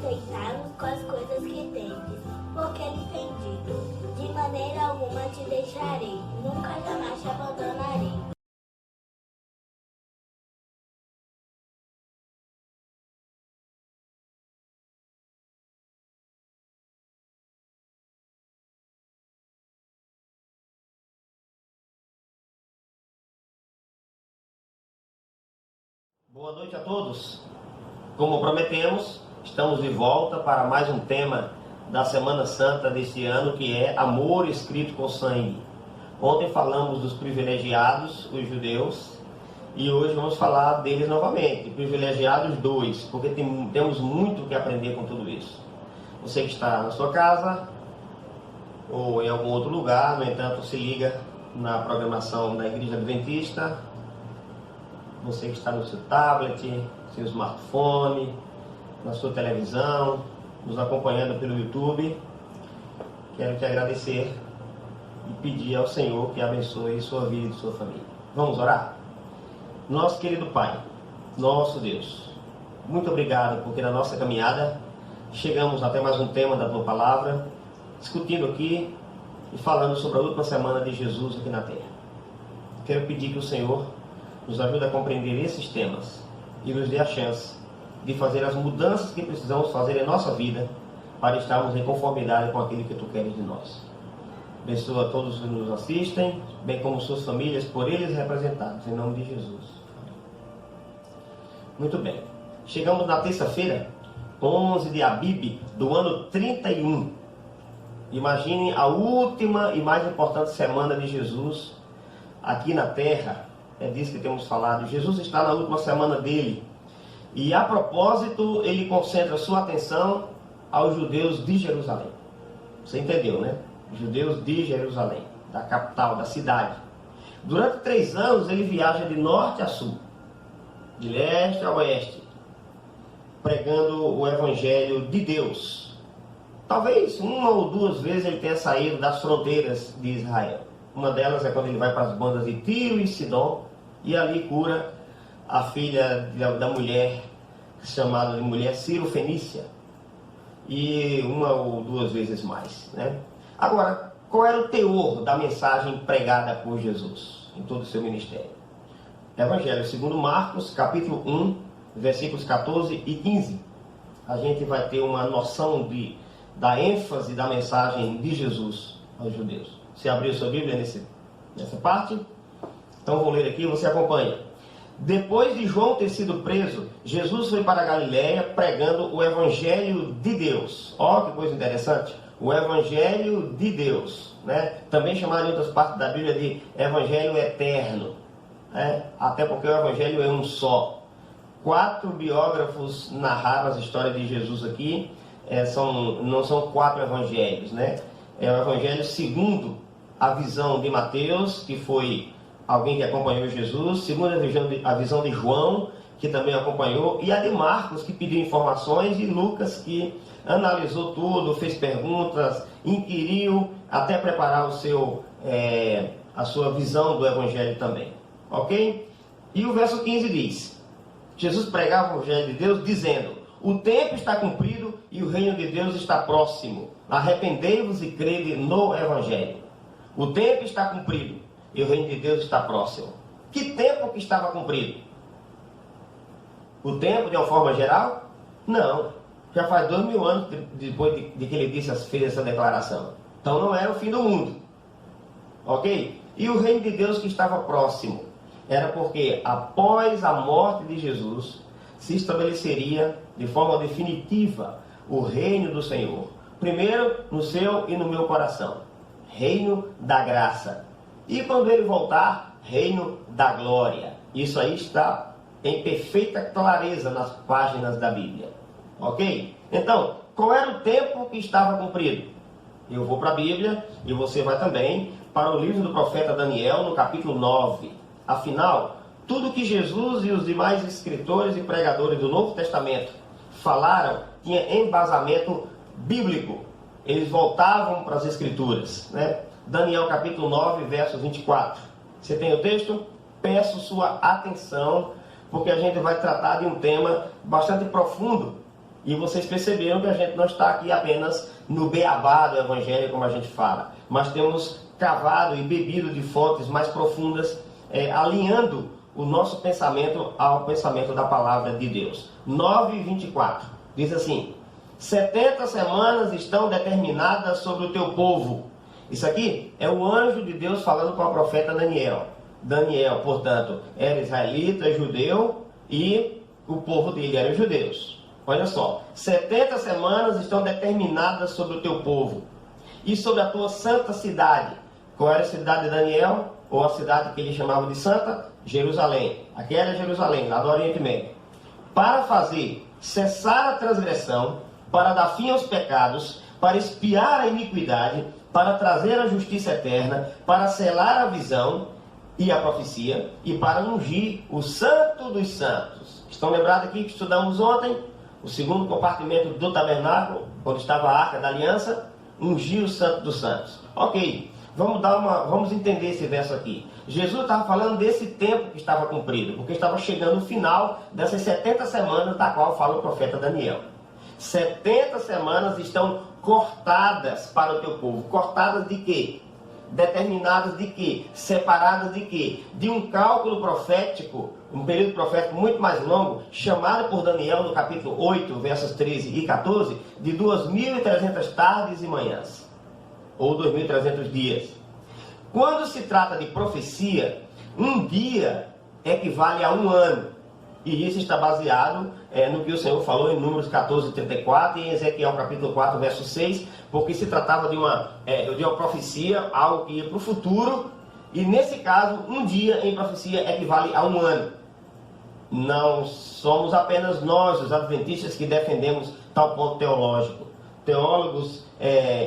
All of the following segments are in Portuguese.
contentar-vos com as coisas que tendes, porque lhe tem dito: de maneira alguma te deixarei, nunca jamais te abandonarei. Boa noite a todos. Como prometemos, estamos de volta para mais um tema da Semana Santa deste ano, que é amor escrito com sangue. Ontem falamos dos privilegiados, os judeus, e hoje vamos falar deles novamente, privilegiados 2, porque temos muito que aprender com tudo isso. Você que está na sua casa ou em algum outro lugar, no entanto, se liga na programação da Igreja Adventista. Você que está no seu tablet, seu smartphone, na sua televisão, nos acompanhando pelo YouTube, quero te agradecer e pedir ao Senhor que abençoe sua vida e sua família. Vamos orar? Nosso querido Pai, nosso Deus, muito obrigado porque na nossa caminhada chegamos até mais um tema da Tua Palavra, discutindo aqui e falando sobre a última semana de Jesus aqui na Terra. Quero pedir que o Senhor nos ajude a compreender esses temas e nos dê a chance de fazer as mudanças que precisamos fazer em nossa vida para estarmos em conformidade com aquilo que Tu queres de nós. Abençoa a todos que nos assistem, bem como suas famílias, por eles representados, em nome de Jesus. Muito bem. Chegamos na terça-feira, 11 de Abib, do ano 31. Imaginem a última e mais importante semana de Jesus aqui na Terra. É disso que temos falado. Jesus está na última semana dele. E a propósito, ele concentra sua atenção aos judeus de Jerusalém. Você entendeu, né? Judeus de Jerusalém, da capital, da cidade. Durante 3 anos ele viaja de norte a sul, de leste a oeste, pregando o evangelho de Deus. Talvez 1 ou 2 vezes ele tenha saído das fronteiras de Israel. Uma delas é quando ele vai para as bandas de Tiro e Sidom e ali cura a filha da mulher, chamada de mulher Ciro-Fenícia, e 1 ou 2 vezes mais, né? Agora, qual era o teor da mensagem pregada por Jesus em todo o seu ministério? Evangelho segundo Marcos, capítulo 1, versículos 14 e 15. A gente vai ter uma noção da ênfase da mensagem de Jesus aos judeus. Você abriu sua Bíblia nessa parte? Então vou ler aqui, você acompanha. Depois de João ter sido preso, Jesus foi para a Galiléia pregando o Evangelho de Deus. Ó, que coisa interessante. O Evangelho de Deus, né? Também chamado em outras partes da Bíblia de Evangelho Eterno, né? Até porque o Evangelho é um só. 4 biógrafos narraram as histórias de Jesus aqui. Não são 4 evangelhos, né? É o Evangelho segundo a visão de Mateus, que foi alguém que acompanhou Jesus, segundo a visão de João, que também acompanhou, e a de Marcos, que pediu informações, e Lucas, que analisou tudo, fez perguntas, inquiriu, até preparar a sua visão do Evangelho também. Ok? E o verso 15 diz: Jesus pregava o Evangelho de Deus, dizendo: o tempo está cumprido e o reino de Deus está próximo. Arrependei-vos e crede no Evangelho. O tempo está cumprido e o reino de Deus está próximo. Que tempo que estava cumprido? O tempo de uma forma geral? Não. Já faz 2000 anos depois de que ele fez essa declaração. Então não era o fim do mundo. Ok? E o reino de Deus que estava próximo era porque após a morte de Jesus se estabeleceria de forma definitiva o reino do Senhor. Primeiro no seu e no meu coração. Reino da graça. E quando ele voltar, reino da glória. Isso aí está em perfeita clareza nas páginas da Bíblia. Ok? Então, qual era o tempo que estava cumprido? Eu vou para a Bíblia e você vai também para o livro do profeta Daniel, no capítulo 9. Afinal, tudo que Jesus e os demais escritores e pregadores do Novo Testamento falaram tinha embasamento bíblico. Eles voltavam para as Escrituras, né? Daniel capítulo 9, verso 24. Você tem o texto? Peço sua atenção, porque a gente vai tratar de um tema bastante profundo E vocês perceberam que a gente não está aqui apenas no beabá do Evangelho, como a gente fala, mas temos cavado e bebido de fontes mais profundas, alinhando o nosso pensamento ao pensamento da palavra de Deus. 9:24 diz assim: 70 semanas estão determinadas sobre o teu povo. Isso aqui é o anjo de Deus falando com o profeta Daniel. Daniel, portanto, era israelita, judeu, e o povo dele eram judeus. Olha só, 70 semanas estão determinadas sobre o teu povo e sobre a tua santa cidade. Qual era a cidade de Daniel? Ou a cidade que ele chamava de Santa? Jerusalém. Aquela é Jerusalém, lá do Oriente Médio. Para fazer cessar a transgressão, para dar fim aos pecados, para expiar a iniquidade, para trazer a justiça eterna, para selar a visão e a profecia, e para ungir o santo dos santos. Estão lembrados aqui que estudamos ontem? O segundo compartimento do tabernáculo, onde estava a arca da aliança, ungir o santo dos santos. Ok, vamos entender esse verso aqui. Jesus estava falando desse tempo que estava cumprido, porque estava chegando o final dessas 70 semanas da qual fala o profeta Daniel. 70 semanas estão cortadas para o teu povo. Cortadas de quê? Determinadas de quê? Separadas de quê? De um cálculo profético, um período profético muito mais longo, chamado por Daniel no capítulo 8, versos 13 e 14, de 2.300 tardes e manhãs, ou 2.300 dias. Quando se trata de profecia, um dia equivale a um ano. E isso está baseado no que o Senhor falou em Números 14:34 e em Ezequiel capítulo 4, verso 6, porque se tratava de uma profecia, algo que ia para o futuro, e nesse caso, um dia em profecia equivale a um ano. Não somos apenas nós, os adventistas, que defendemos tal ponto teológico. Teólogos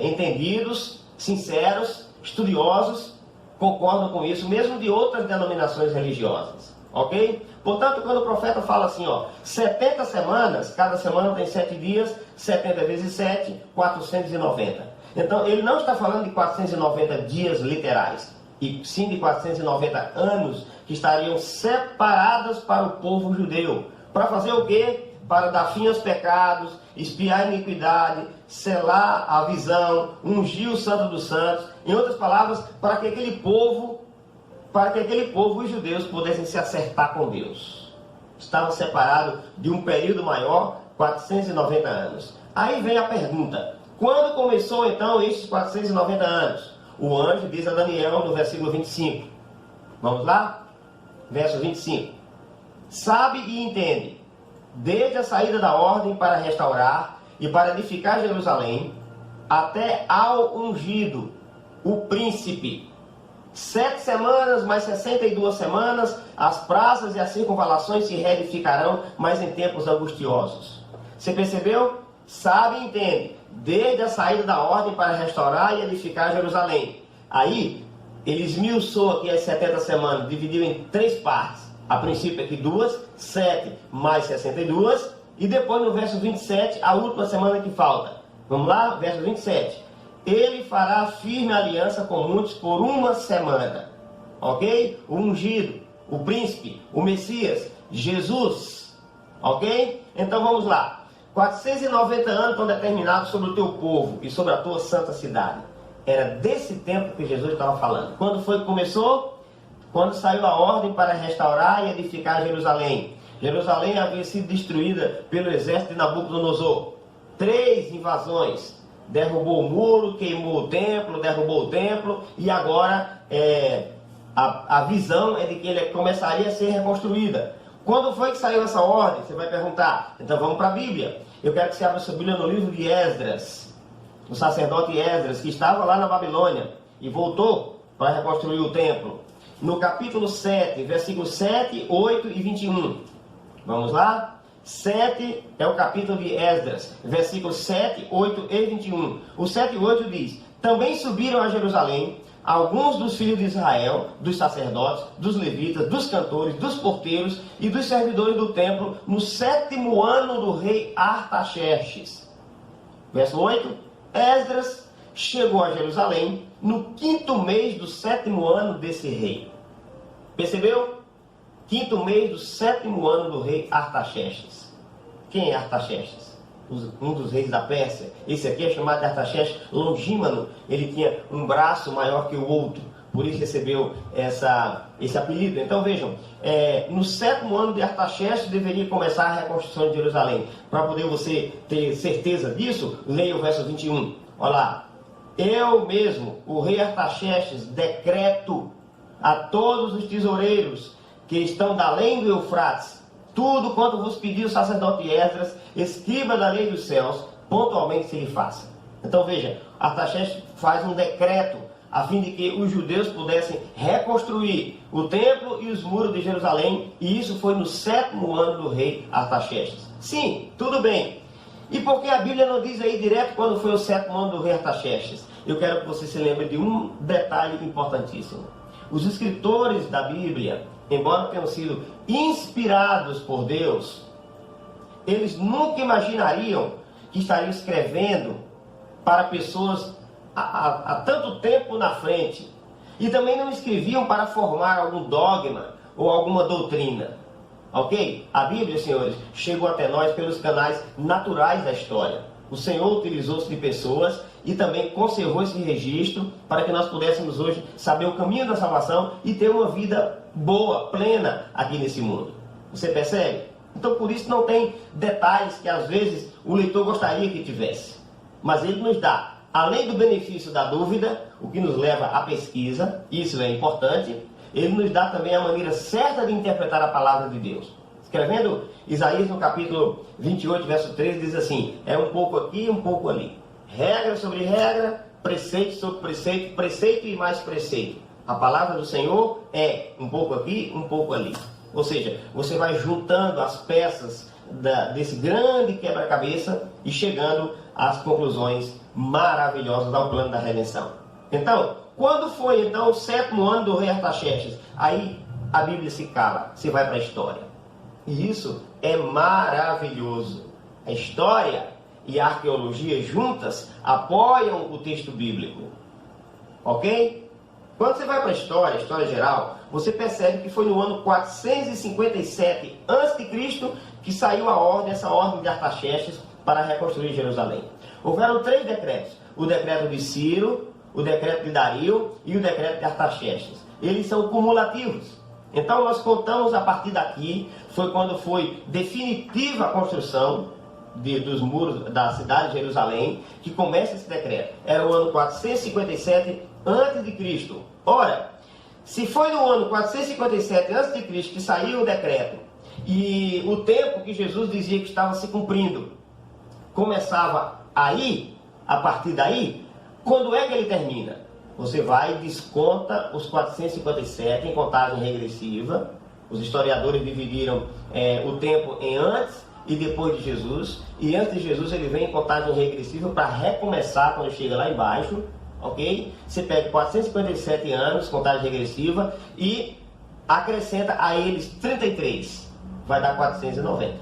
entendidos, sinceros, estudiosos, concordam com isso, mesmo de outras denominações religiosas. Ok? Portanto, quando o profeta fala assim, 70 semanas, cada semana tem 7 dias, 70 vezes 7, 490. Então, ele não está falando de 490 dias literais, e sim de 490 anos que estariam separados para o povo judeu. Para fazer o quê? Para dar fim aos pecados, expiar a iniquidade, selar a visão, ungir o santo dos santos. Em outras palavras, para que aquele povo, os judeus, pudessem se acertar com Deus. Estavam separados de um período maior, 490 anos. Aí vem a pergunta: quando começou então esses 490 anos? O anjo diz a Daniel no versículo 25. Vamos lá? Verso 25. Sabe e entende, desde a saída da ordem para restaurar e para edificar Jerusalém, até ao ungido, o príncipe. 7 semanas, mais 62 semanas, as praças e as circunvalações se reedificarão, mas em tempos angustiosos. Você percebeu? Sabe e entende, desde a saída da ordem para restaurar e edificar Jerusalém. Aí, ele esmiuçou aqui as 70 semanas, dividiu em 3 partes. A princípio aqui 2, 7 mais 62, e depois no verso 27, a última semana que falta. Vamos lá? Verso 27. Ele fará firme aliança com muitos por uma semana. Ok? O ungido, o príncipe, o Messias, Jesus. Ok? Então vamos lá. 490 anos estão determinados sobre o teu povo e sobre a tua santa cidade. Era desse tempo que Jesus estava falando. Quando foi que começou? Quando saiu a ordem para restaurar e edificar Jerusalém. Jerusalém havia sido destruída pelo exército de Nabucodonosor. 3 invasões. Derrubou o muro, queimou o templo, derrubou o templo, e agora a visão é de que ele começaria a ser reconstruída. Quando foi que saiu essa ordem? Você vai perguntar. Então vamos para a Bíblia. Eu quero que você abra sua Bíblia no livro de Esdras, o sacerdote Esdras, que estava lá na Babilônia e voltou para reconstruir o templo. No capítulo 7, versículos 7, 8 e 21. Vamos lá? 7 é o capítulo de Esdras, versículos 7, 8 e 21. O 7 e 8 diz: também subiram a Jerusalém alguns dos filhos de Israel, dos sacerdotes, dos levitas, dos cantores, dos porteiros e dos servidores do templo, no 7º ano do rei Artaxerxes. Verso 8: Esdras chegou a Jerusalém no 5º mês do 7º ano desse rei. Percebeu? 5º mês do 7º ano do rei Artaxerxes. Quem é Artaxerxes? um dos reis da Pérsia. Esse aqui é chamado de Artaxerxes Longímano. Ele tinha um braço maior que o outro, por isso recebeu esse apelido. Então vejam, no 7º ano de Artaxerxes deveria começar a reconstrução de Jerusalém. Para poder você ter certeza disso, leia o verso 21. Olha lá. Eu mesmo, o rei Artaxerxes, decreto a todos os tesoureiros que estão da além do Eufrates, tudo quanto vos pediu o sacerdote Esdras, escriba da lei dos céus, pontualmente se lhe faça. Então veja, Artaxerxes faz um decreto a fim de que os judeus pudessem reconstruir o templo e os muros de Jerusalém, e isso foi no 7º ano do rei Artaxerxes. Sim, tudo bem. E por que a Bíblia não diz aí direto quando foi o 7º ano do rei Artaxerxes? Eu quero que você se lembre de um detalhe importantíssimo. Os escritores da Bíblia, embora tenham sido inspirados por Deus, eles nunca imaginariam que estariam escrevendo para pessoas há tanto tempo na frente. E também não escreviam para formar algum dogma ou alguma doutrina. Ok? A Bíblia, senhores, chegou até nós pelos canais naturais da história. O Senhor utilizou-se de pessoas e também conservou esse registro para que nós pudéssemos hoje saber o caminho da salvação e ter uma vida boa, plena aqui nesse mundo. Você percebe? Então por isso não tem detalhes que às vezes o leitor gostaria que tivesse. Mas ele nos dá, além do benefício da dúvida, o que nos leva à pesquisa, isso é importante, ele nos dá também a maneira certa de interpretar a palavra de Deus. Escrevendo Isaías no capítulo 28, verso 13, diz assim: é um pouco aqui, um pouco ali. Regra sobre regra, preceito sobre preceito, preceito e mais preceito. A palavra do Senhor é um pouco aqui, um pouco ali. Ou seja, você vai juntando as peças desse grande quebra-cabeça e chegando às conclusões maravilhosas ao plano da redenção. Então, quando foi então o 7º ano do rei Artaxerxes? Aí a Bíblia se cala, se vai para a história. E isso é maravilhoso. A história e a arqueologia juntas apoiam o texto bíblico. Ok? Quando você vai para a história geral, você percebe que foi no ano 457 a.C. que saiu essa ordem de Artaxerxes para reconstruir Jerusalém. Houveram 3 decretos. O decreto de Ciro, o decreto de Dario e o decreto de Artaxerxes. Eles são cumulativos. Então nós contamos a partir daqui, foi quando foi definitiva a construção dos muros da cidade de Jerusalém, que começa esse decreto. Era o ano 457 a.C. Ora, se foi no ano 457 a.C. que saiu o decreto, e o tempo que Jesus dizia que estava se cumprindo começava aí, a partir daí, quando é que ele termina? Você vai e desconta os 457 em contagem regressiva. Os historiadores dividiram o tempo em antes e depois de Jesus. E antes de Jesus ele vem em contagem regressiva para recomeçar quando chega lá embaixo. Ok? Você pega 457 anos, contagem regressiva, e acrescenta a eles 33. Vai dar 490.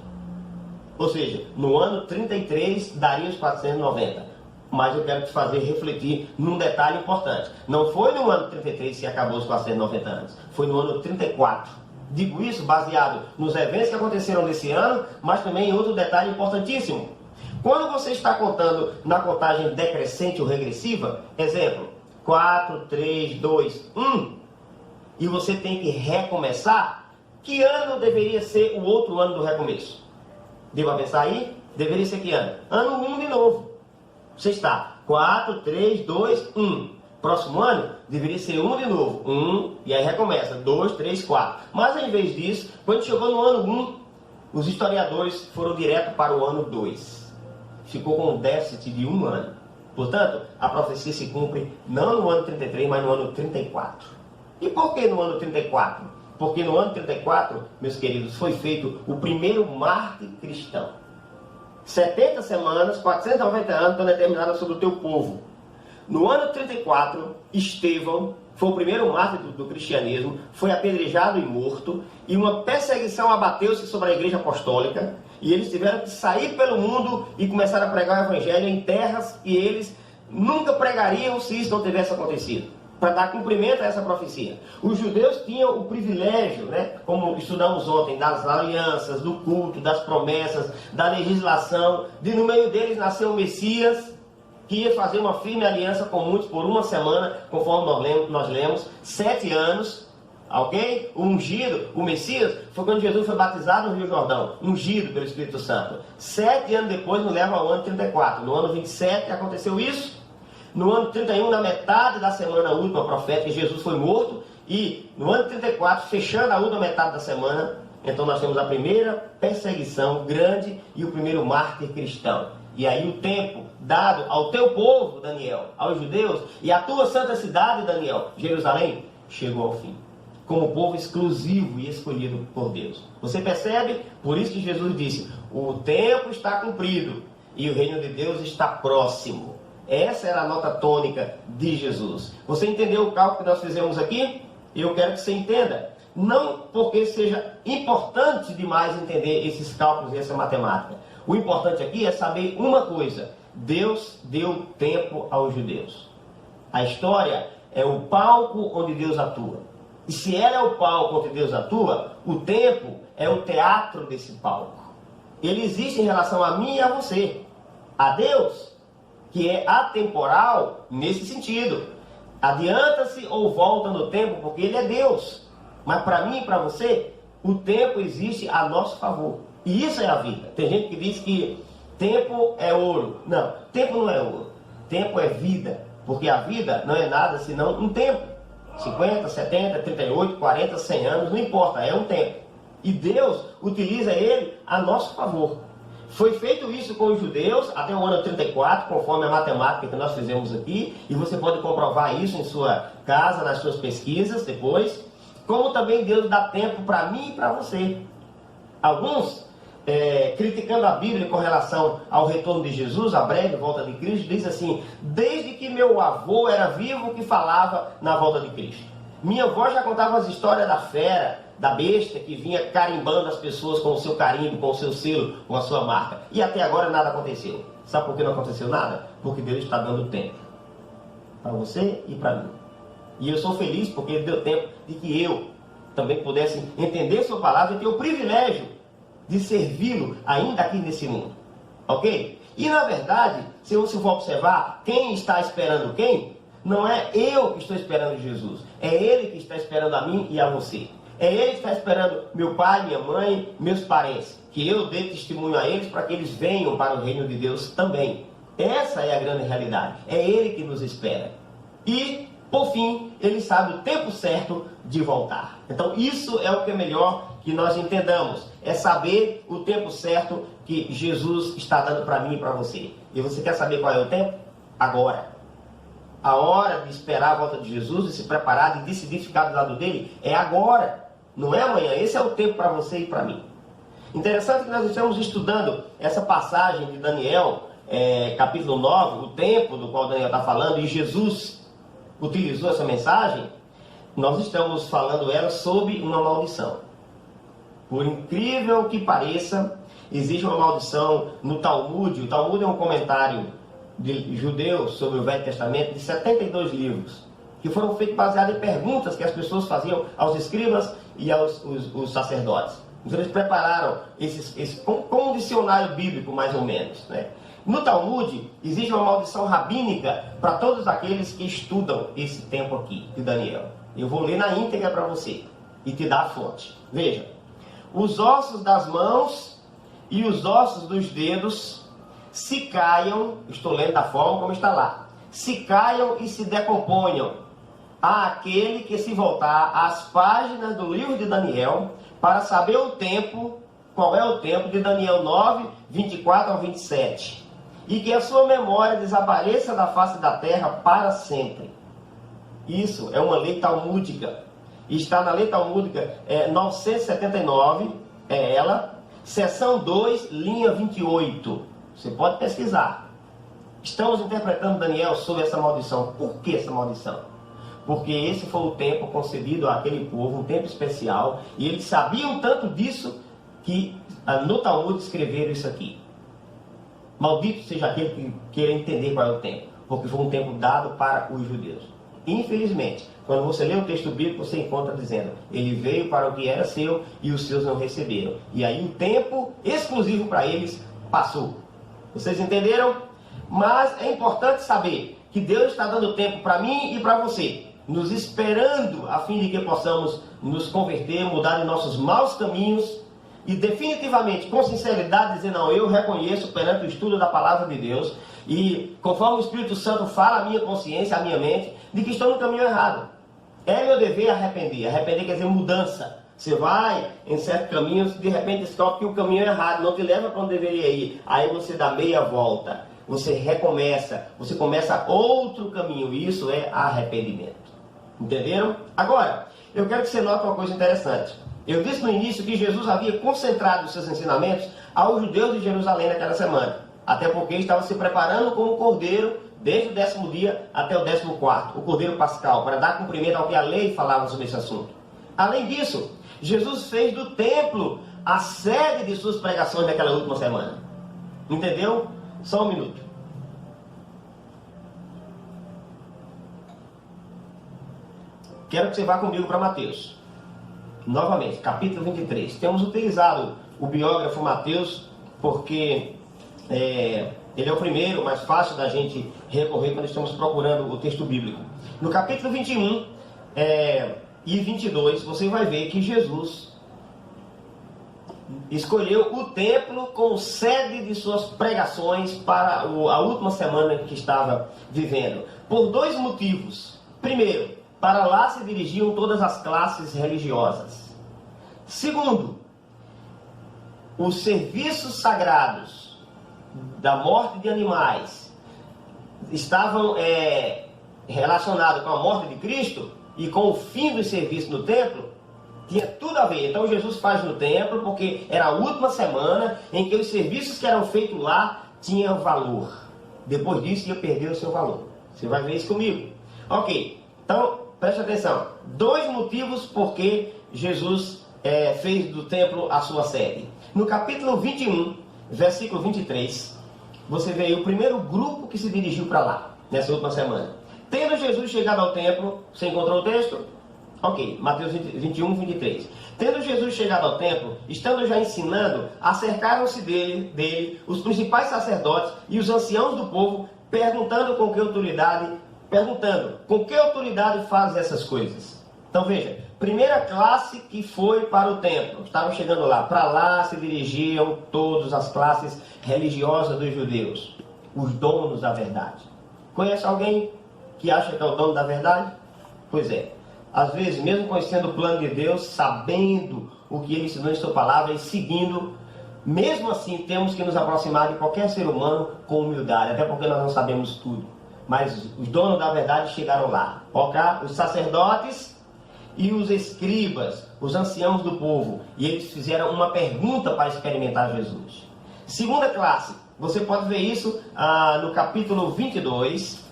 Ou seja, no ano 33 daria os 490. Mas eu quero te fazer refletir num detalhe importante. Não foi no ano 33 que acabou os 490 anos. Foi no ano 34. Digo isso baseado nos eventos que aconteceram nesse ano, mas também em outro detalhe importantíssimo. Quando você está contando na contagem decrescente ou regressiva, exemplo, 4, 3, 2, 1, e você tem que recomeçar, que ano deveria ser o outro ano do recomeço? Deva pensar aí? Deveria ser que ano? Ano 1 de novo. Você está 4, 3, 2, 1. Próximo ano deveria ser 1 de novo. 1, e aí recomeça. 2, 3, 4. Mas ao invés disso, quando chegou no ano 1, os historiadores foram direto para o ano 2. Ficou com um déficit de 1 ano. Portanto, a profecia se cumpre não no ano 33, mas no ano 34. E por que no ano 34? Porque no ano 34, meus queridos, foi feito o primeiro mártir cristão. 70 semanas, 490 anos estão determinadas sobre o teu povo. No ano 34, Estevão foi o primeiro mártir do cristianismo, foi apedrejado e morto, e uma perseguição abateu-se sobre a igreja apostólica, e eles tiveram que sair pelo mundo e começar a pregar o evangelho em terras que eles nunca pregariam se isso não tivesse acontecido. para dar cumprimento a essa profecia. Os judeus tinham o privilégio, né, como estudamos ontem, das alianças, do culto, das promessas, da legislação, de no meio deles nasceu o Messias, que ia fazer uma firme aliança com muitos por uma semana, conforme nós lemos, 7 anos, ok? O ungido, o Messias, foi quando Jesus foi batizado no Rio Jordão, ungido pelo Espírito Santo. 7 anos depois, nos leva ao ano 34. No ano 27 aconteceu isso. No ano 31, na metade da semana última profética, Jesus foi morto. E no ano 34, fechando a última metade da semana, então nós temos a primeira perseguição grande e o primeiro mártir cristão. E aí o tempo dado ao teu povo, Daniel, aos judeus, e à tua santa cidade, Daniel, Jerusalém, chegou ao fim. Como povo exclusivo e escolhido por Deus. Você percebe? Por isso que Jesus disse, o tempo está cumprido e o reino de Deus está próximo. Essa era a nota tônica de Jesus. Você entendeu o cálculo que nós fizemos aqui? Eu quero que você entenda. Não porque seja importante demais entender esses cálculos e essa matemática. O importante aqui é saber uma coisa. Deus deu tempo aos judeus. A história é o palco onde Deus atua. E se ela é o palco onde Deus atua, o tempo é o teatro desse palco. Ele existe em relação a mim e a você. A Deus, que é atemporal nesse sentido. Adianta-se ou volta no tempo, porque Ele é Deus. Mas para mim e para você, o tempo existe a nosso favor. E isso é a vida. Tem gente que diz que tempo é ouro. Não, tempo não é ouro. Tempo é vida. Porque a vida não é nada senão um tempo. 50, 70, 38, 40, 100 anos, não importa, é um tempo. E Deus utiliza ele a nosso favor. Foi feito isso com os judeus até o ano 34, conforme a matemática que nós fizemos aqui. E você pode comprovar isso em sua casa, nas suas pesquisas depois. Como também Deus dá tempo para mim e para você. Alguns criticando a Bíblia com relação ao retorno de Jesus, a breve volta de Cristo, diz assim, desde que meu avô era vivo que falava na volta de Cristo. Minha avó já contava as histórias da fera, da besta que vinha carimbando as pessoas com o seu carimbo, com o seu selo, com a sua marca. E até agora nada aconteceu. Sabe por que não aconteceu nada? Porque Deus está dando tempo. Para você e para mim. E eu sou feliz porque Ele deu tempo de que eu também pudesse entender sua palavra e ter o privilégio de servi-lo ainda aqui nesse mundo. Ok? E na verdade, se você for observar, quem está esperando quem? Não é eu que estou esperando Jesus. É Ele que está esperando a mim e a você. É Ele que está esperando meu pai, minha mãe, meus parentes. Que eu dê testemunho a eles para que eles venham para o reino de Deus também. Essa é a grande realidade. É Ele que nos espera. E, por fim, Ele sabe o tempo certo de voltar. Então, isso é o que é melhor que nós entendamos. É saber o tempo certo que Jesus está dando para mim e para você. E você quer saber qual é o tempo? Agora. A hora de esperar a volta de Jesus, de se preparar, de decidir ficar do lado dele, é agora. Não é amanhã. Esse é o tempo para você e para mim. Interessante que nós estamos estudando essa passagem de Daniel, capítulo 9, o tempo do qual Daniel está falando, e Jesus utilizou essa mensagem. Nós estamos falando ela sobre uma maldição. Por incrível que pareça, existe uma maldição no Talmud. O Talmud é um comentário de judeus sobre o Velho Testamento de 72 livros, que foram feitos baseados em perguntas que as pessoas faziam aos escribas e aos os sacerdotes. Então eles prepararam como um dicionário bíblico, mais ou menos, né? No Talmud, existe uma maldição rabínica para todos aqueles que estudam esse tempo aqui, de Daniel. Eu vou ler na íntegra para você e te dar a fonte. Veja. Os ossos das mãos e os ossos dos dedos se caiam, estou lendo da forma como está lá, se caiam e se decomponham àquele que se voltar às páginas do livro de Daniel para saber o tempo, qual é o tempo de Daniel 9, 24 ao 27, e que a sua memória desapareça da face da terra para sempre. Isso é uma lei talmúdica. Está na lei talmúdica 979, é ela, seção 2, linha 28. Você pode pesquisar. Estamos interpretando Daniel sobre essa maldição. Por que essa maldição? Porque esse foi o tempo concedido àquele povo, um tempo especial, e eles sabiam tanto disso que no Talmud escreveram isso aqui. Maldito seja aquele que queira entender qual é o tempo, porque foi um tempo dado para os judeus. Infelizmente, quando você lê o texto bíblico, você encontra dizendo: ele veio para o que era seu e os seus não receberam. E aí o tempo exclusivo para eles passou. Vocês entenderam? Mas é importante saber que Deus está dando tempo para mim e para você, nos esperando a fim de que possamos nos converter, mudar de nossos maus caminhos e definitivamente, com sinceridade, dizer: não, eu reconheço perante o estudo da palavra de Deus e conforme o Espírito Santo fala a minha consciência, a minha mente, de que estou no caminho errado. É meu dever arrepender. Arrepender quer dizer mudança. Você vai em certos caminhos, de repente descobre que o caminho é errado, não te leva para onde deveria ir. Aí você dá meia volta, você recomeça, você começa outro caminho. Isso é arrependimento. Entenderam? Agora, eu quero que você note uma coisa interessante. Eu disse no início que Jesus havia concentrado os seus ensinamentos aos judeus de Jerusalém naquela semana. Até porque estava se preparando como cordeiro desde o 10º dia até o 14º, o cordeiro pascal, para dar cumprimento ao que a lei falava sobre esse assunto. Além disso, Jesus fez do templo a sede de suas pregações naquela última semana. Entendeu? Só um minuto. Quero que você vá comigo para Mateus. Novamente, capítulo 23. Temos utilizado o biógrafo Mateus porque ele é o primeiro, mais fácil da gente recorrer quando estamos procurando o texto bíblico. No capítulo 21 e 22, você vai ver que Jesus escolheu o templo como sede de suas pregações para a última semana que estava vivendo. Por dois motivos. Primeiro, para lá se dirigiam todas as classes religiosas. Segundo, os serviços sagrados da morte de animais estavam relacionados com a morte de Cristo e com o fim do serviço no templo, tinha tudo a ver. Então Jesus faz no templo porque era a última semana em que os serviços que eram feitos lá tinham valor. Depois disso ia perder o seu valor. Você vai ver isso comigo. Ok, então preste atenção. Dois motivos porque Jesus fez do templo a sua sede. No capítulo 21, versículo 23, você vê aí o primeiro grupo que se dirigiu para lá, nessa última semana. Tendo Jesus chegado ao templo, você encontrou o texto? Ok, Mateus 21, 23. Tendo Jesus chegado ao templo, estando já ensinando, acercaram-se dele os principais sacerdotes e os anciãos do povo, perguntando com que autoridade faz essas coisas. Então veja, primeira classe que foi para o templo, estavam chegando lá, para lá se dirigiam todas as classes religiosas dos judeus, os donos da verdade. Conhece alguém que acha que é o dono da verdade? Pois é, às vezes mesmo conhecendo o plano de Deus, sabendo o que ele ensinou em sua palavra e seguindo, mesmo assim temos que nos aproximar de qualquer ser humano com humildade, até porque nós não sabemos tudo. Mas os donos da verdade chegaram lá, os sacerdotes e os escribas, os anciãos do povo, e eles fizeram uma pergunta para experimentar Jesus. Segunda classe, você pode ver isso no capítulo 22,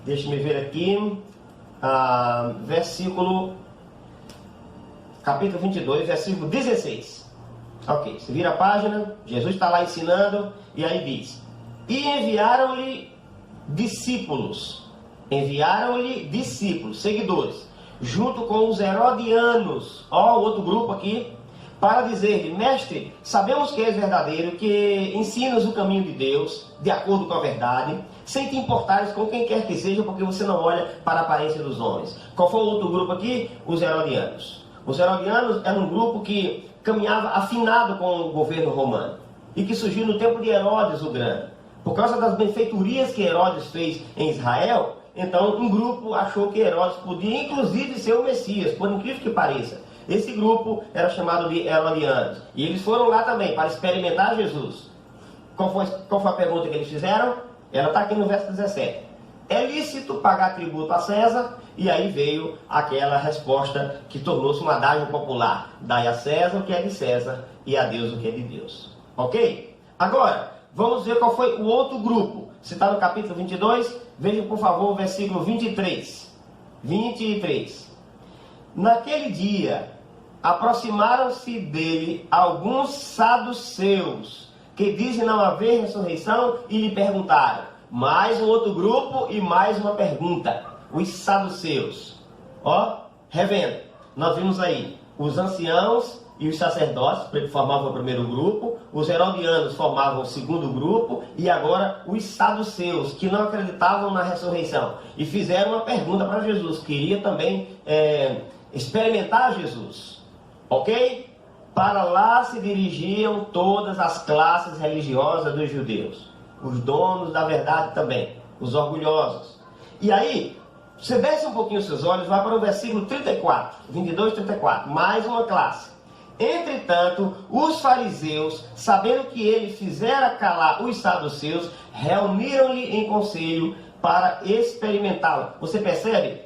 deixa-me ver aqui, capítulo 22, versículo 16. Ok, você vira a página, Jesus está lá ensinando, e aí diz: e enviaram-lhe discípulos, seguidores, junto com os herodianos, outro grupo aqui, para dizer-lhe: mestre, sabemos que és verdadeiro, que ensinas o caminho de Deus, de acordo com a verdade, sem te importares com quem quer que seja, porque você não olha para a aparência dos homens. Qual foi o outro grupo aqui? Os herodianos. Os herodianos eram um grupo que caminhava afinado com o governo romano, e que surgiu no tempo de Herodes o Grande. Por causa das benfeitorias que Herodes fez em Israel, então um grupo achou que Herodes podia inclusive ser o Messias, por incrível que pareça. Esse grupo era chamado de herodianos. E eles foram lá também para experimentar Jesus. Qual foi a pergunta que eles fizeram? Ela está aqui no verso 17. É lícito pagar tributo a César? E aí veio aquela resposta que tornou-se um adágio popular: dai a César o que é de César e a Deus o que é de Deus. Ok? Agora, vamos ver qual foi o outro grupo. Se está no capítulo 22, veja por favor o versículo 23. 23. Naquele dia, aproximaram-se dele alguns saduceus, que dizem não haver ressurreição, e lhe perguntaram. Mais um outro grupo e mais uma pergunta. os saduceus. Ó, revendo, nós vimos aí os anciãos e os sacerdotes formavam o primeiro grupo, os herodianos formavam o segundo grupo, e agora os saduceus, que não acreditavam na ressurreição, e fizeram uma pergunta para Jesus, queria também experimentar Jesus, ok? Para lá se dirigiam todas as classes religiosas dos judeus, os donos da verdade também, os orgulhosos. E aí, você desce um pouquinho os seus olhos, vai para o versículo 34, 22 e 34, mais uma classe. Entretanto, os fariseus, sabendo que ele fizera calar os saduceus, reuniram-lhe em conselho para experimentá-lo. Você percebe?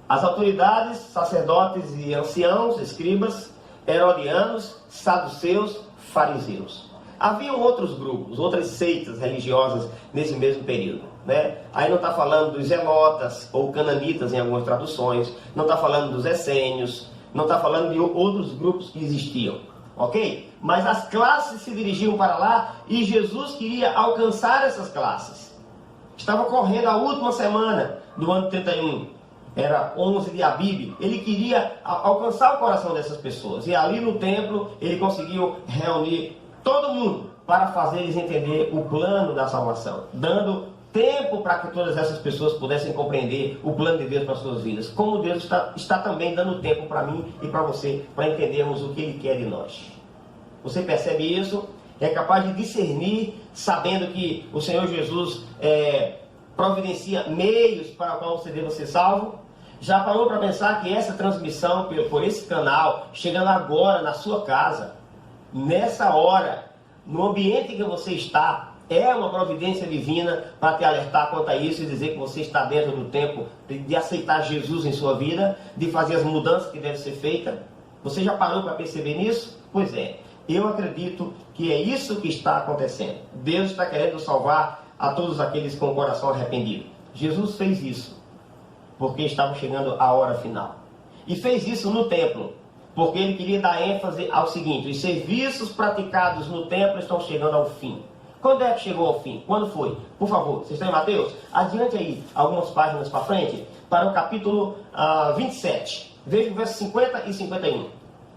As autoridades, sacerdotes e anciãos, escribas, herodianos, saduceus, fariseus. Haviam outros grupos, outras seitas religiosas nesse mesmo período, né? Aí não está falando dos zelotas ou cananitas em algumas traduções, não está falando dos essênios, não está falando de outros grupos que existiam, ok? Mas as classes se dirigiam para lá e Jesus queria alcançar essas classes. Estava correndo a última semana do ano 31, era 11 de Abib. Ele queria alcançar o coração dessas pessoas. E ali no templo ele conseguiu reunir todo mundo para fazer eles entender o plano da salvação, dando tempo para que todas essas pessoas pudessem compreender o plano de Deus para as suas vidas. Como Deus está também dando tempo para mim e para você, para entendermos o que Ele quer de nós. Você percebe isso? É capaz de discernir, sabendo que o Senhor Jesus providencia meios para o qual você deva ser salvo? Já parou para pensar que essa transmissão por esse canal, chegando agora na sua casa, nessa hora, no ambiente que você está, é uma providência divina para te alertar quanto a isso e dizer que você está dentro do tempo de aceitar Jesus em sua vida, de fazer as mudanças que devem ser feitas? Você já parou para perceber nisso? Pois é, eu acredito que é isso que está acontecendo. Deus está querendo salvar a todos aqueles com o coração arrependido. Jesus fez isso porque estava chegando a hora final. E fez isso no templo, porque ele queria dar ênfase ao seguinte: os serviços praticados no templo estão chegando ao fim. Quando é que chegou ao fim? Quando foi? Por favor, vocês estão em Mateus? Adiante aí, algumas páginas para frente, para o capítulo 27. Veja o verso 50 e 51.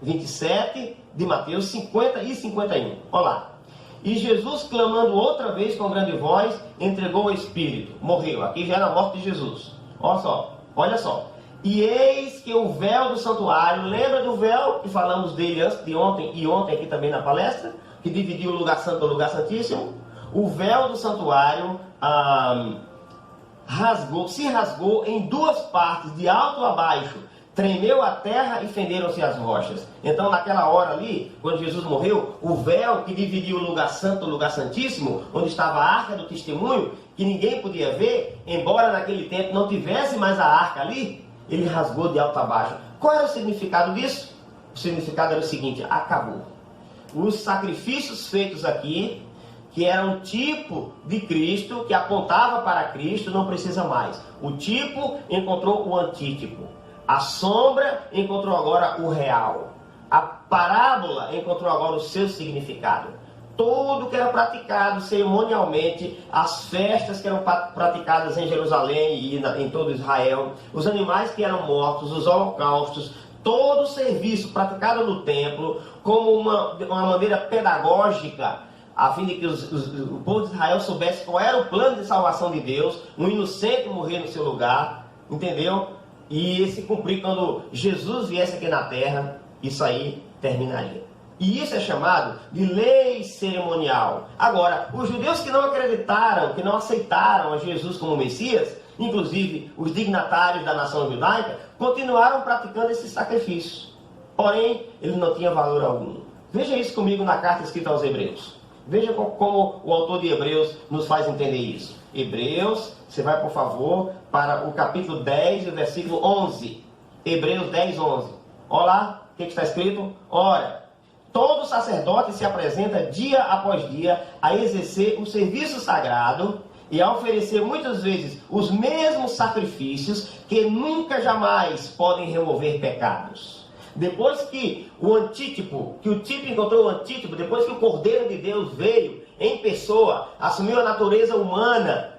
27 de Mateus, 50 e 51. Olha lá. E Jesus, clamando outra vez com grande voz, entregou o Espírito. Morreu. Aqui já era a morte de Jesus. Olha só. E eis que o véu do santuário, lembra do véu que falamos dele antes de ontem e ontem aqui também na palestra, que dividiu o lugar santo do lugar santíssimo? O véu do santuário se rasgou em duas partes, de alto a baixo. Tremeu a terra e fenderam-se as rochas. Então, naquela hora ali, quando Jesus morreu, o véu que dividia o lugar santo do lugar santíssimo, onde estava a arca do testemunho, que ninguém podia ver, embora naquele tempo não tivesse mais a arca ali, ele rasgou de alto a baixo. Qual era o significado disso? O significado era o seguinte: acabou. Os sacrifícios feitos aqui, que eram um tipo de Cristo, que apontava para Cristo, não precisa mais. O tipo encontrou o antítipo. A sombra encontrou agora o real. A parábola encontrou agora o seu significado. Tudo que era praticado cerimonialmente, as festas que eram praticadas em Jerusalém e em todo Israel, os animais que eram mortos, os holocaustos, todo o serviço praticado no templo, como uma maneira pedagógica, a fim de que o povo de Israel soubesse qual era o plano de salvação de Deus, um inocente morrer no seu lugar, entendeu? E se cumprir quando Jesus viesse aqui na terra, isso aí terminaria. E isso é chamado de lei cerimonial. Agora, os judeus que não acreditaram, que não aceitaram a Jesus como Messias, inclusive os dignatários da nação judaica, continuaram praticando esses sacrifícios. Porém, ele não tinha valor algum. Veja isso comigo na carta escrita aos Hebreus. Veja como o autor de Hebreus nos faz entender isso. Hebreus, você vai, por favor, para o capítulo 10, o versículo 11. Hebreus 10, 11. Olha lá, o que está escrito? Ora, todo sacerdote se apresenta dia após dia a exercer o serviço sagrado e a oferecer muitas vezes os mesmos sacrifícios que nunca jamais podem remover pecados. Depois que o tipo encontrou o antítipo, depois que o Cordeiro de Deus veio em pessoa, assumiu a natureza humana,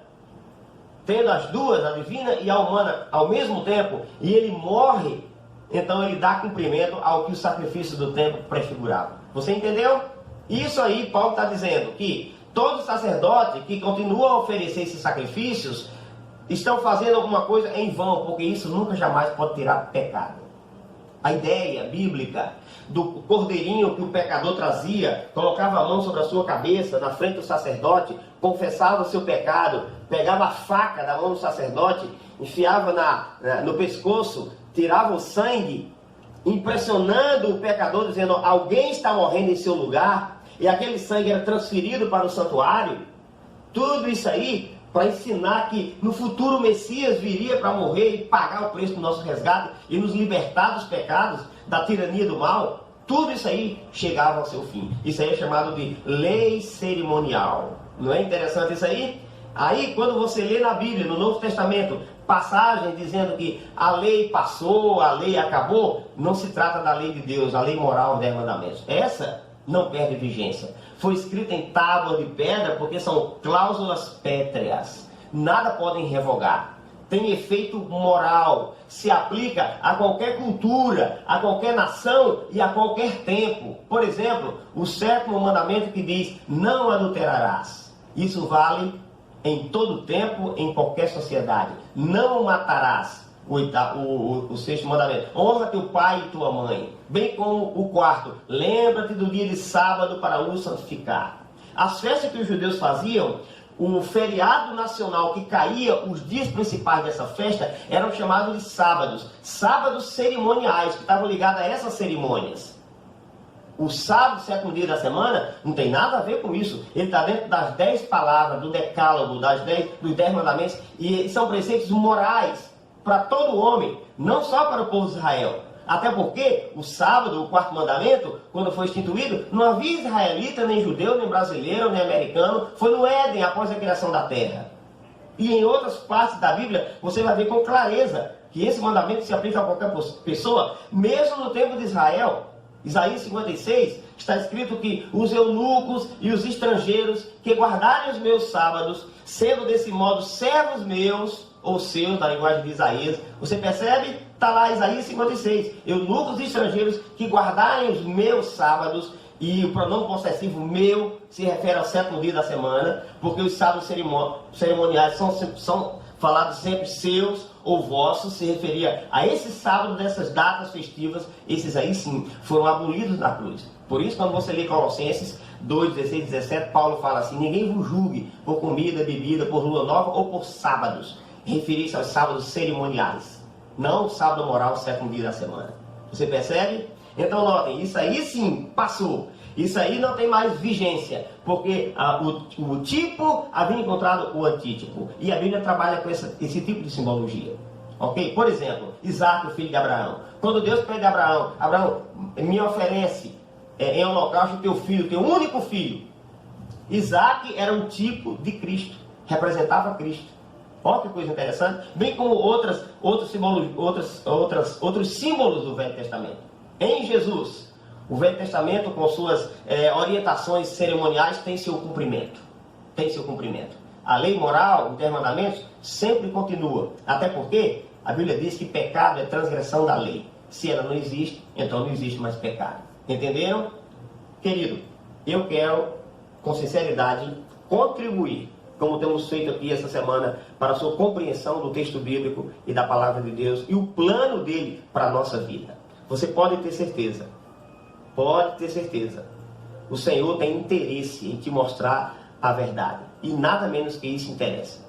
tendo as duas, a divina e a humana, ao mesmo tempo, e ele morre, então ele dá cumprimento ao que o sacrifício do templo prefigurava. Você entendeu? Isso aí Paulo está dizendo que todo sacerdote que continua a oferecer esses sacrifícios estão fazendo alguma coisa em vão, porque isso nunca jamais pode tirar pecado. A ideia bíblica do cordeirinho que o pecador trazia, colocava a mão sobre a sua cabeça, na frente do sacerdote, confessava o seu pecado, pegava a faca da mão do sacerdote, enfiava no pescoço, tirava o sangue, impressionando o pecador, dizendo: alguém está morrendo em seu lugar, e aquele sangue era transferido para o santuário. Tudo isso aí para ensinar que no futuro o Messias viria para morrer e pagar o preço do nosso resgate e nos libertar dos pecados, da tirania do mal. Tudo isso aí chegava ao seu fim. Isso aí é chamado de lei cerimonial. Não é interessante isso aí? Aí quando você lê na Bíblia, no Novo Testamento, passagem dizendo que a lei passou, a lei acabou, não se trata da lei de Deus, a lei moral dos mandamentos. Essa não perde vigência. Foi escrita em tábua de pedra porque são cláusulas pétreas. Nada podem revogar. Tem efeito moral. Se aplica a qualquer cultura, a qualquer nação e a qualquer tempo. Por exemplo, o 7º mandamento que diz: não adulterarás. Isso vale em todo tempo, em qualquer sociedade. Não matarás. O 6º mandamento: honra teu pai e tua mãe. Bem como o 4º: lembra-te do dia de sábado para o santificar. As festas que os judeus faziam, o feriado nacional que caía, os dias principais dessa festa, eram chamados de sábados. Sábados cerimoniais, que estavam ligados a essas cerimônias. O sábado, 7º dia da semana, não tem nada a ver com isso. Ele está dentro das 10 palavras, do decálogo, dos 10 mandamentos, e são preceitos morais para todo homem, não só para o povo de Israel. Até porque o sábado, o 4º mandamento, quando foi instituído, não havia israelita, nem judeu, nem brasileiro, nem americano. Foi no Éden, após a criação da terra. E em outras partes da Bíblia, você vai ver com clareza que esse mandamento se aplica a qualquer pessoa, mesmo no tempo de Israel. Isaías 56, está escrito que os eunucos e os estrangeiros que guardarem os meus sábados, sendo desse modo servos meus, ou seus, na linguagem de Isaías. Você percebe? Está lá Isaías 56. Eunucos e estrangeiros que guardarem os meus sábados, e o pronome possessivo meu se refere ao 7º dia da semana, porque os sábados cerimoniais são falados sempre seus ou vossos, se referia a esses sábados dessas datas festivas. Esses aí sim foram abolidos na cruz. Por isso, quando você lê Colossenses 2, 16, 17, Paulo fala assim: ninguém vos julgue por comida, bebida, por lua nova ou por sábados. Referir-se aos sábados cerimoniais, não o sábado moral, 7º dia da semana. Você percebe? Então notem, isso aí sim passou. Isso aí não tem mais vigência, porque o tipo havia encontrado o antítipo. E a Bíblia trabalha com esse tipo de simbologia. Ok? Por exemplo, Isaac, o filho de Abraão. Quando Deus pede a Abraão: Abraão, me oferece em holocausto teu filho, teu único filho. Isaac era um tipo de Cristo, representava Cristo. Olha que coisa interessante. Bem como outros símbolos do Velho Testamento. Em Jesus, o Velho Testamento, com suas orientações cerimoniais, tem seu cumprimento. Tem seu cumprimento. A lei moral, os 10 mandamentos, sempre continua. Até porque a Bíblia diz que pecado é transgressão da lei. Se ela não existe, então não existe mais pecado. Entenderam? Querido, eu quero, com sinceridade, contribuir, como temos feito aqui essa semana, para a sua compreensão do texto bíblico e da palavra de Deus e o plano dele para a nossa vida. Você pode ter certeza, o Senhor tem interesse em te mostrar a verdade, e nada menos que isso interessa.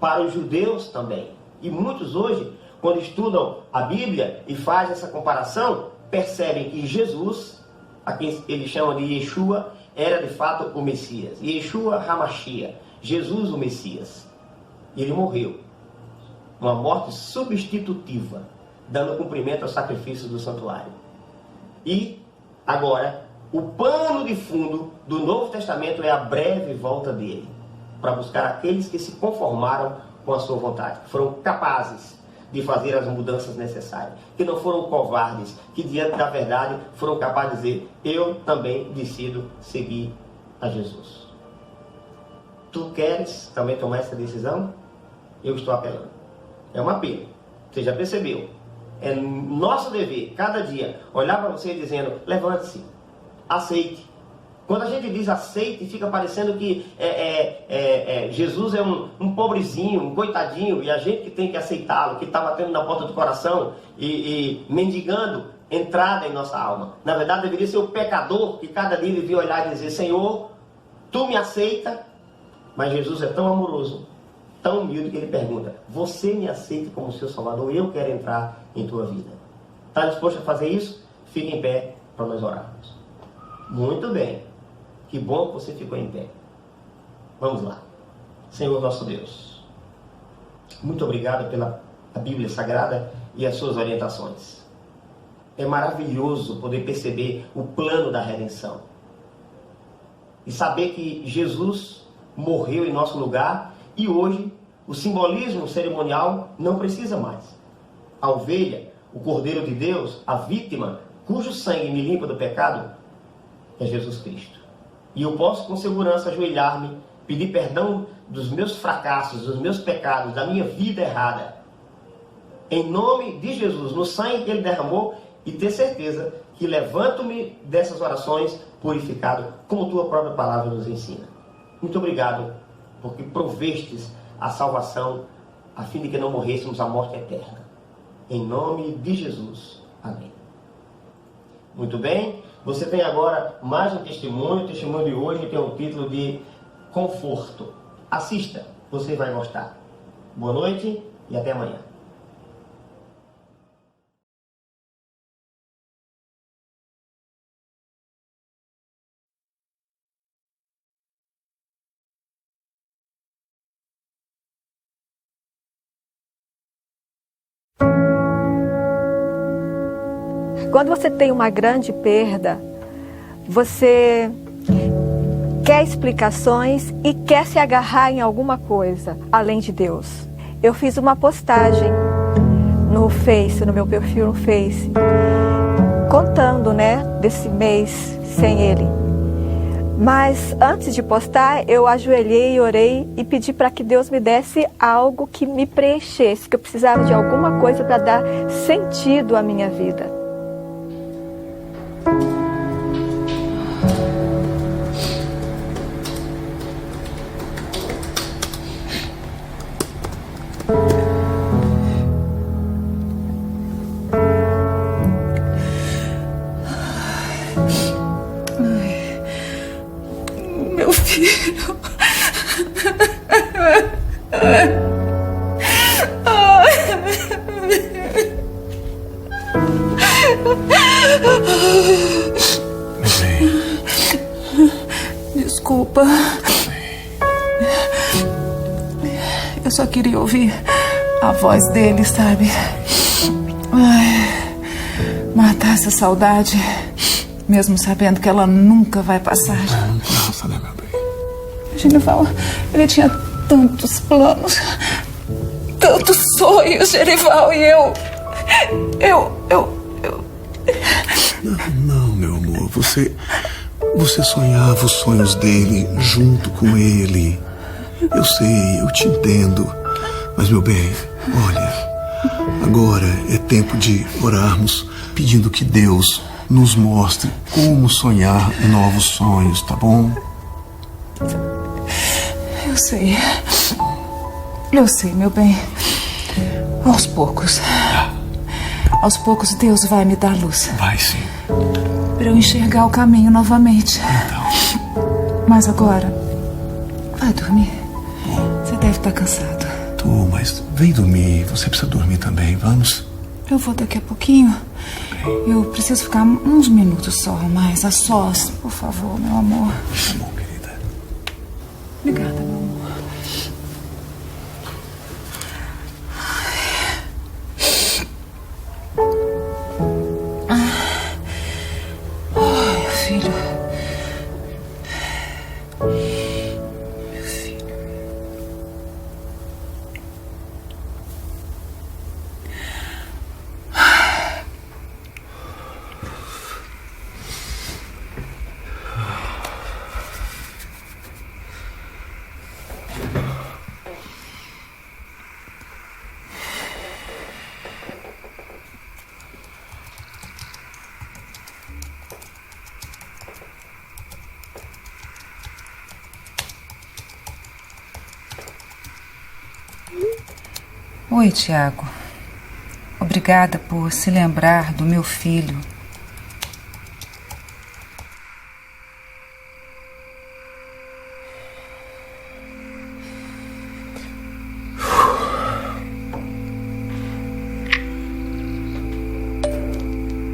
Para os judeus também, e muitos hoje, quando estudam a Bíblia e fazem essa comparação, percebem que Jesus, a quem eles chamam de Yeshua, era de fato o Messias. Yeshua HaMashiach, Jesus o Messias. Ele morreu, uma morte substitutiva, dando cumprimento ao sacrifício do santuário. E agora, o pano de fundo do Novo Testamento é a breve volta dele, para buscar aqueles que se conformaram com a sua vontade, que foram capazes de fazer as mudanças necessárias, que não foram covardes, que diante da verdade foram capazes de dizer: eu também decido seguir a Jesus. Tu queres também tomar essa decisão? eu estou apelando. É um apelo. Você já percebeu? É nosso dever, cada dia, olhar para você dizendo, levante-se, aceite. Quando a gente diz aceite, fica parecendo que Jesus é um pobrezinho, um coitadinho, e a gente que tem que aceitá-lo, que está batendo na porta do coração e mendigando entrada em nossa alma. Na verdade, deveria ser o pecador que cada dia devia olhar e dizer, Senhor, tu me aceita, mas Jesus é tão amoroso, tão humilde que ele pergunta, você me aceita como seu Salvador? Eu quero entrar em tua vida. Está disposto a fazer isso? Fique em pé para nós orarmos. Muito bem. Que bom que você ficou em pé. Vamos lá. Senhor nosso Deus, muito obrigado pela Bíblia Sagrada e as suas orientações. É maravilhoso poder perceber o plano da redenção. E saber que Jesus morreu em nosso lugar e hoje o simbolismo cerimonial não precisa mais. A ovelha, o Cordeiro de Deus, a vítima, cujo sangue me limpa do pecado, é Jesus Cristo. E eu posso com segurança ajoelhar-me, pedir perdão dos meus fracassos, dos meus pecados, da minha vida errada. Em nome de Jesus, no sangue que Ele derramou, e ter certeza que levanto-me dessas orações purificado, como Tua própria palavra nos ensina. Muito obrigado, porque provestes a salvação, a fim de que não morrêssemos a morte eterna. Em nome de Jesus. Amém. Muito bem. Você tem agora mais um testemunho. O testemunho de hoje tem o título de Conforto. Assista, você vai gostar. Boa noite e até amanhã. Quando você tem uma grande perda, você quer explicações e quer se agarrar em alguma coisa, além de Deus. Eu fiz uma postagem no Face, no meu perfil no Face, contando, desse mês sem ele. Mas antes de postar, eu ajoelhei, orei e pedi para que Deus me desse algo que me preenchesse, que eu precisava de alguma coisa para dar sentido à minha vida. Meu filho. Desculpa. Eu só queria ouvir a voz dele, sabe? Matar essa saudade, mesmo sabendo que ela nunca vai passar. Não passa, né, meu bem? Genival, ele tinha tantos planos, tantos sonhos, Genival, e eu... Não, meu amor, você sonhava os sonhos dele junto com ele. Eu sei, eu te entendo. Mas, meu bem, olha, agora é tempo de orarmos, pedindo que Deus nos mostre como sonhar novos sonhos, tá bom? Eu sei, meu bem. Aos poucos Deus vai me dar luz. Vai sim. Para eu enxergar o caminho novamente. Então. Mas agora, vai dormir. Você deve estar cansado. Tô, mas vem dormir. Você precisa dormir também, vamos? Eu vou daqui a pouquinho. Eu preciso ficar uns minutos só, mais a sós. Por favor, meu amor. Tá bom, querida. Obrigada, meu amor. Ai, filho. Meu filho. Oi, Tiago. Obrigada por se lembrar do meu filho.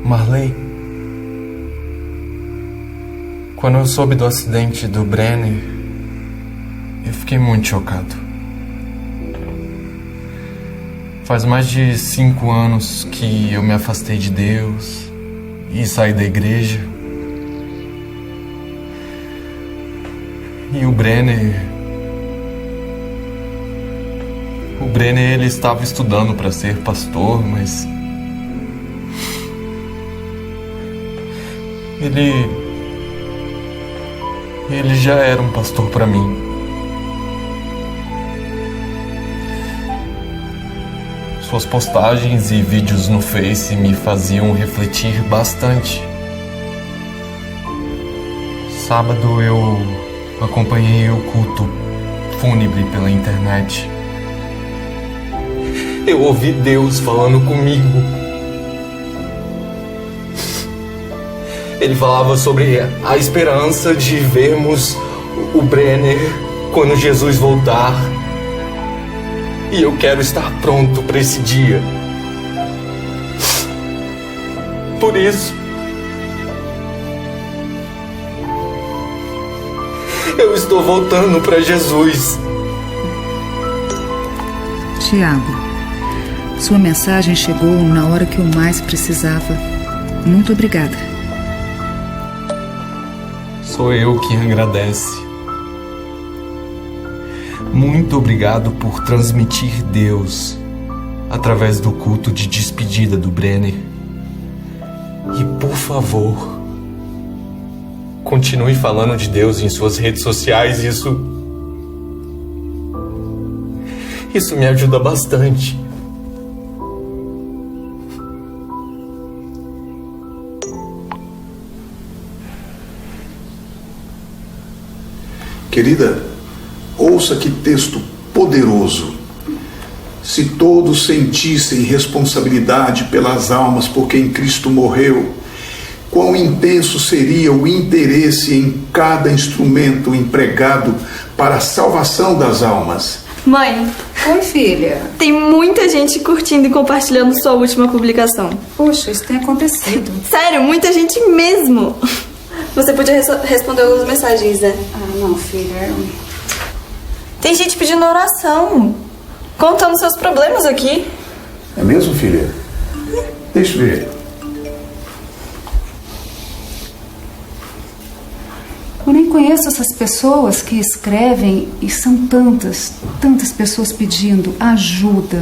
Marley, quando eu soube do acidente do Brenner, eu fiquei muito chocado. Faz mais de 5 anos que eu me afastei de Deus e saí da igreja. E o Brenner, ele estava estudando para ser pastor, mas ele já era um pastor para mim. Suas postagens e vídeos no Face me faziam refletir bastante. Sábado eu acompanhei o culto fúnebre pela internet. Eu ouvi Deus falando comigo. Ele falava sobre a esperança de vermos o Brenner quando Jesus voltar. E eu quero estar pronto para esse dia. Por isso, eu estou voltando para Jesus. Tiago, sua mensagem chegou na hora que eu mais precisava. Muito obrigada. Sou eu quem agradece. Muito obrigado por transmitir Deus através do culto de despedida do Brenner. E por favor, continue falando de Deus em suas redes sociais. Isso me ajuda bastante. Querida, ouça que texto poderoso. Se todos sentissem responsabilidade pelas almas por quem Cristo morreu, quão intenso seria o interesse em cada instrumento empregado para a salvação das almas. Mãe, Oi, filha. tem muita gente curtindo e compartilhando sua última publicação. Poxa, isso tem acontecido. Sério, muita gente mesmo. Você podia responder algumas mensagens, né? Ah, não, filha. Tem gente pedindo oração, contando seus problemas aqui. É mesmo, filha? Deixa eu ver. Eu nem conheço essas pessoas que escrevem e são tantas pessoas pedindo ajuda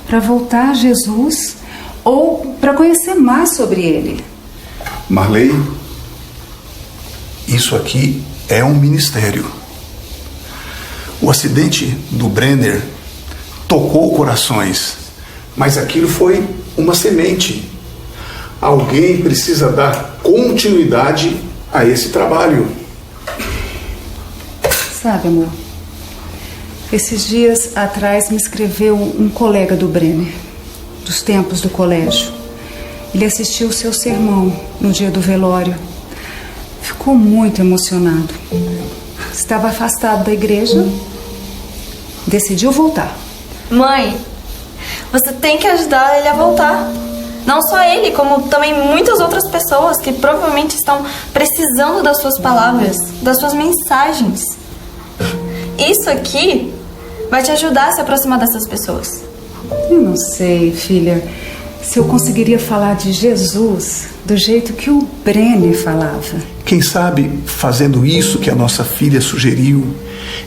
para voltar a Jesus ou para conhecer mais sobre Ele. Marley, isso aqui é um ministério. O acidente do Brenner tocou corações, mas aquilo foi uma semente. Alguém precisa dar continuidade a esse trabalho. Sabe, amor, esses dias atrás me escreveu um colega do Brenner, dos tempos do colégio. Ele assistiu o seu sermão no dia do velório. Ficou muito emocionado. Estava afastado da igreja, decidiu voltar. Mãe, você tem que ajudar ele a voltar. Não só ele, como também muitas outras pessoas que provavelmente estão precisando das suas palavras, das suas mensagens. Isso aqui vai te ajudar a se aproximar dessas pessoas. Eu não sei, filha, se eu conseguiria falar de Jesus do jeito que o Brenner falava. Quem sabe, fazendo isso que a nossa filha sugeriu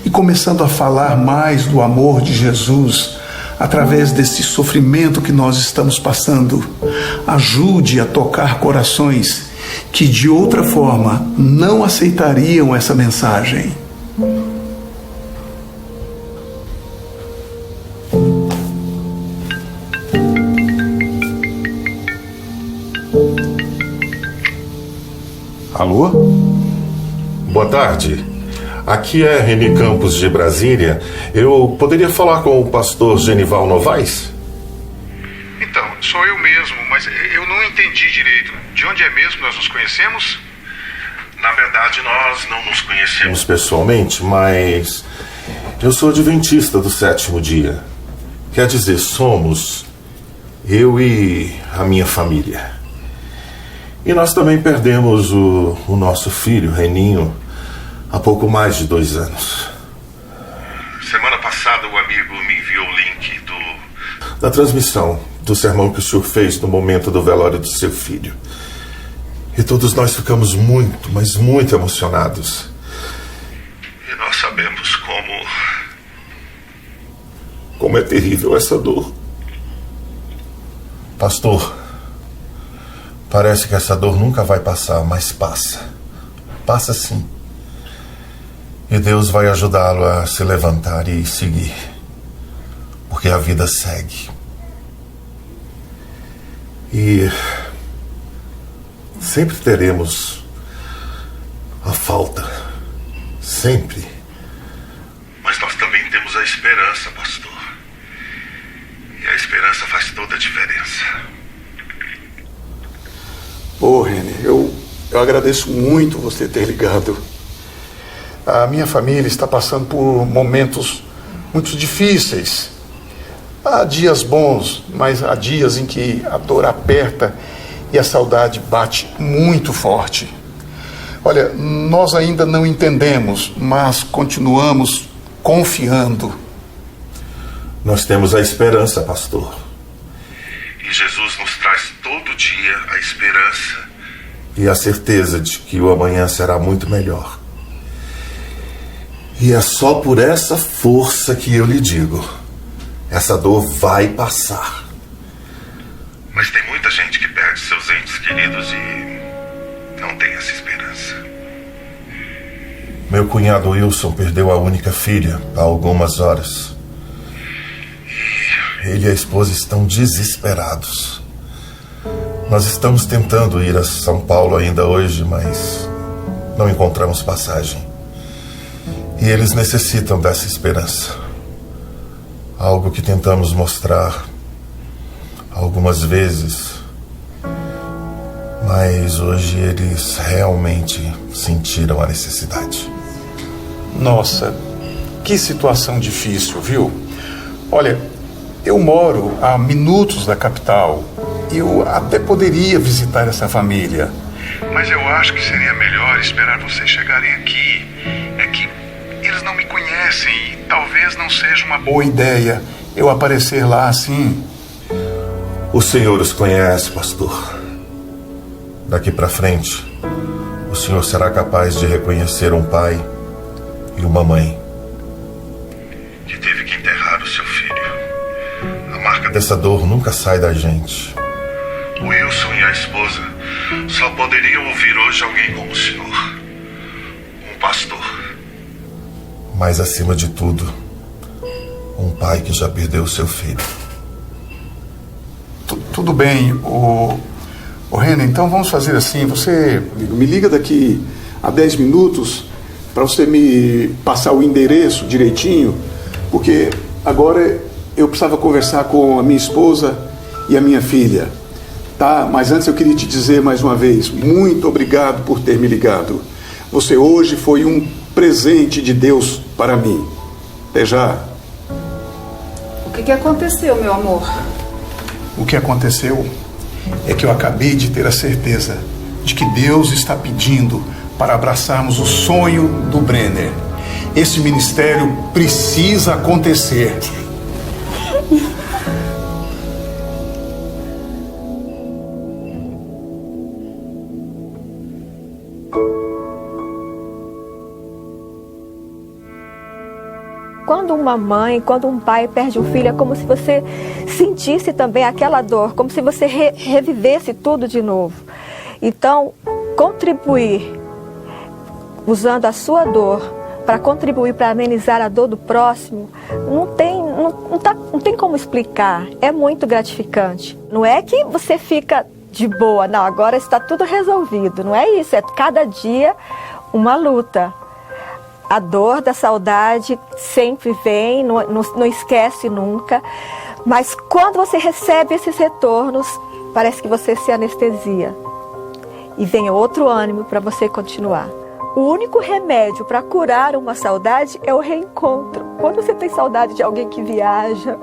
e começando a falar mais do amor de Jesus através desse sofrimento que nós estamos passando, ajude a tocar corações que de outra forma não aceitariam essa mensagem. Alô? Boa tarde. Aqui é Reni Campos de Brasília. Eu poderia falar com o pastor Genival Novaes? Então, sou eu mesmo, mas eu não entendi direito. De onde é mesmo nós nos conhecemos? Na verdade, nós não nos conhecemos pessoalmente, mas eu sou adventista do 7º dia. Quer dizer, somos eu e a minha família. E nós também perdemos o nosso filho, Reninho, há pouco mais de 2 anos. Semana passada o amigo me enviou o link da transmissão do sermão que o senhor fez no momento do velório do seu filho. E todos nós ficamos muito, mas muito emocionados. E nós sabemos como é terrível essa dor. Pastor, parece que essa dor nunca vai passar, mas passa. Passa sim. E Deus vai ajudá-lo a se levantar e seguir. Porque a vida segue. E sempre teremos a falta. Sempre. Mas nós também temos a esperança, pastor. E a esperança faz toda a diferença. Reni, eu agradeço muito você ter ligado. A minha família está passando por momentos muito difíceis. Há dias bons, mas há dias em que a dor aperta e a saudade bate muito forte. Olha, nós ainda não entendemos, mas continuamos confiando. Nós temos a esperança, pastor. E Jesus nos traz todo dia a esperança e a certeza de que o amanhã será muito melhor. E é só por essa força que eu lhe digo: essa dor vai passar. Mas tem muita gente que perde seus entes queridos e não tem essa esperança. Meu cunhado Wilson perdeu a única filha há algumas horas. Ele e a esposa estão desesperados. Nós estamos tentando ir a São Paulo ainda hoje, mas não encontramos passagem. E eles necessitam dessa esperança. Algo que tentamos mostrar algumas vezes, mas hoje eles realmente sentiram a necessidade. Nossa, que situação difícil, viu? Olha, eu moro a minutos da capital. Eu até poderia visitar essa família. Mas eu acho que seria melhor esperar vocês chegarem aqui. É que eles não me conhecem e talvez não seja uma boa ideia eu aparecer lá assim. O senhor os conhece, pastor. Daqui para frente, o senhor será capaz de reconhecer um pai e uma mãe. Que teve que enterrar o seu filho. A marca dessa dor nunca sai da gente. O Wilson e a esposa só poderiam ouvir hoje alguém como o senhor. Um pastor. Mas acima de tudo, um pai que já perdeu seu filho. Tudo bem, Reni, então vamos fazer assim. Você me liga daqui a 10 minutos para você me passar o endereço direitinho, porque agora eu precisava conversar com a minha esposa e a minha filha, tá? Mas antes eu queria te dizer mais uma vez, muito obrigado por ter me ligado. Você hoje foi um presente de Deus para mim. Até já. O que aconteceu, meu amor? O que aconteceu é que eu acabei de ter a certeza de que Deus está pedindo para abraçarmos o sonho do Brenner. Esse ministério precisa acontecer. Quando uma mãe, quando um pai perde um filho, é como se você sentisse também aquela dor, como se você revivesse tudo de novo. Então, contribuir, usando a sua dor, para contribuir para amenizar a dor do próximo, não tem como explicar. É muito gratificante. Não é que você fica de boa, não, agora está tudo resolvido. Não é isso, é cada dia uma luta. A dor da saudade sempre vem, não esquece nunca. Mas quando você recebe esses retornos, parece que você se anestesia. E vem outro ânimo para você continuar. O único remédio para curar uma saudade é o reencontro. Quando você tem saudade de alguém que viaja,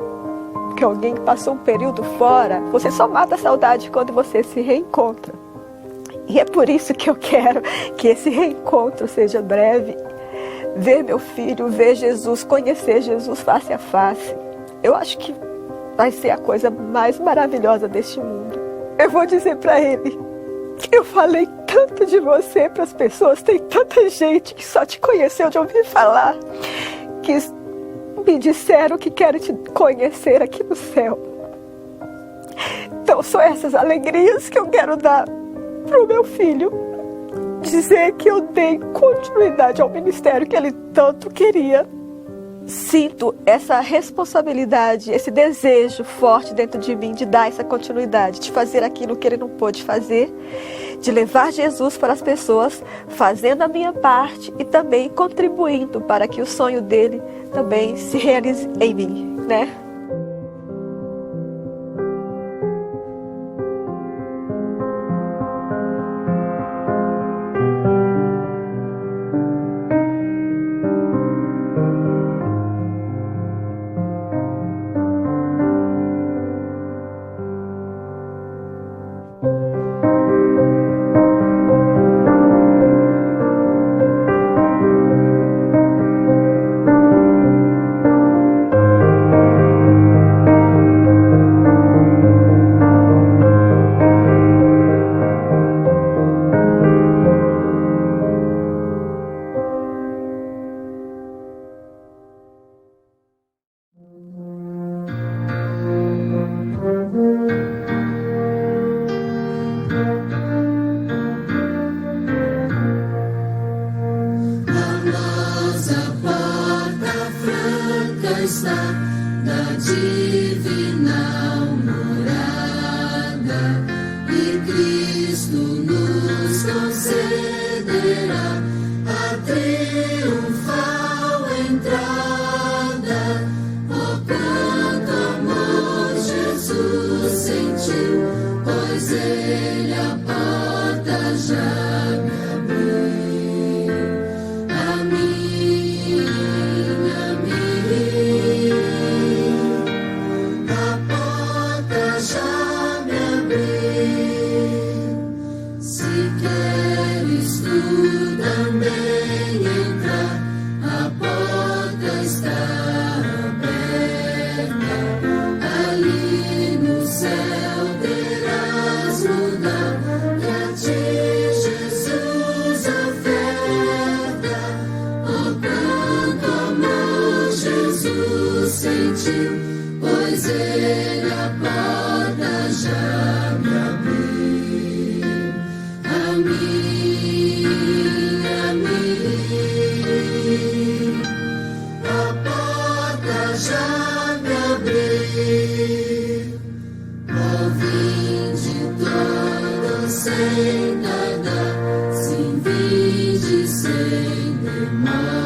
que alguém que passou um período fora, você só mata a saudade quando você se reencontra. E é por isso que eu quero que esse reencontro seja breve. Ver meu filho, ver Jesus, conhecer Jesus face a face. Eu acho que vai ser a coisa mais maravilhosa deste mundo. Eu vou dizer para ele: eu falei tanto de você para as pessoas, tem tanta gente que só te conheceu de ouvir falar, que me disseram que querem te conhecer aqui no céu. Então são essas alegrias que eu quero dar para o meu filho. Dizer que eu dei continuidade ao ministério que ele tanto queria. Sinto essa responsabilidade, esse desejo forte dentro de mim de dar essa continuidade, de fazer aquilo que ele não pôde fazer, de levar Jesus para as pessoas, fazendo a minha parte e também contribuindo para que o sonho dele também se realize em mim, né? Sem nada, sem vídeo, sem demora.